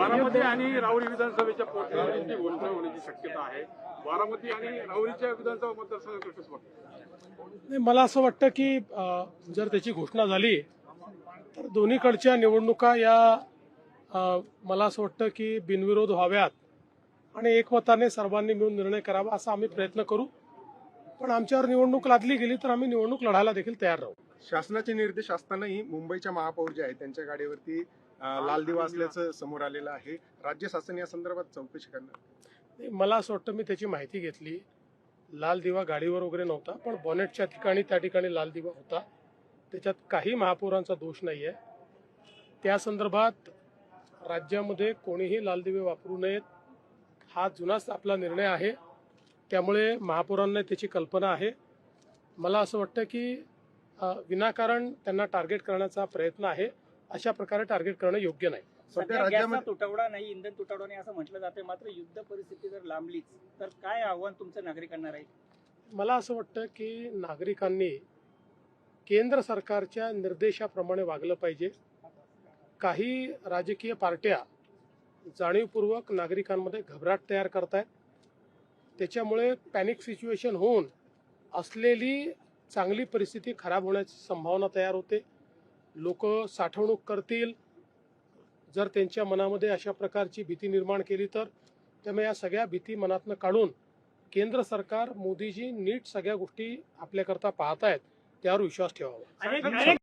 बारामती आणि राहुरी विधानसभेच्या पोटनिवडणुकीची घोषणा होण्याची शक्यता आहे. बारामती आणि राहुरीच्या विधानसभा मतदारसंघात कसं वाटतं? नाही, मला असं वाटतं की जर त्याची घोषणा झाली तर दोन्हीकडच्या निवडणुका या मला असं वाटतं की बिनविरोध व्हाव्यात आणि एकमताने सर्वांनी मिळून निर्णय करावा असा आम्ही प्रयत्न करू. पण आमच्यावर निवडणूक लादली गेली तर आम्ही निवडणूक लढायला देखील तयार राहू. शासनाचे निर्देश असतानाही मुंबईच्या महापौर जे आहेत त्यांच्या गाडीवरती लाल दिवा असल्याचं समोर आलेलं आहे. राज्य शासन या संदर्भात चौकशी करणार. नाही, मला असं वाटतं मी त्याची माहिती घेतली. लाल दिवा गाडीवर वगैरे नव्हता, पण बॉनेटच्या ठिकाणी त्या ठिकाणी लाल दिवा होता. त्याच्यात काही महापौरांचा दोष नाही आहे. त्या संदर्भात राज्यामध्ये कोणीही लाल दिवे वापरू नयेत हा जुनाच आपला निर्णय आहे. त्यामुळे महापौरांना त्याची कल्पना आहे. मला असं वाटतं की विनाकारण त्यांना टार्गेट करण्याचा प्रयत्न आहे. अशा प्रकारे टार्गेट करणं योग्य नाही. सध्या गॅसचा तुटवडा नाही, इंधन तुटवडा नाही असं म्हटलं जाते. मात्र युद्ध परिस्थिती जर लांबलीच तर काय आव्हान तुमचं नागरिकांना राहील? मला असं वाटतं की नागरिकांनी केंद्र सरकारच्या निर्देशाप्रमाणे वागलं पाहिजे. काही राजकीय पार्ट्या जाणीवपूर्वक नागरिकांमध्ये घबराट तयार करतायत. त्याच्यामुळे पॅनिक सिच्युएशन होऊन असलेली चांगली परिस्थिती खराब होण्याची संभावना तयार होते. लोक साठवणूक करतील जर त्यांच्या मनामध्ये अशा प्रकारची भीती निर्माण केली तर. त्यामुळे या सगळ्या भीती मनातनं काढून केंद्र सरकार मोदीजी नीट सगळ्या गोष्टी आपल्याकरता पाहतायत त्यावर विश्वास ठेवावा.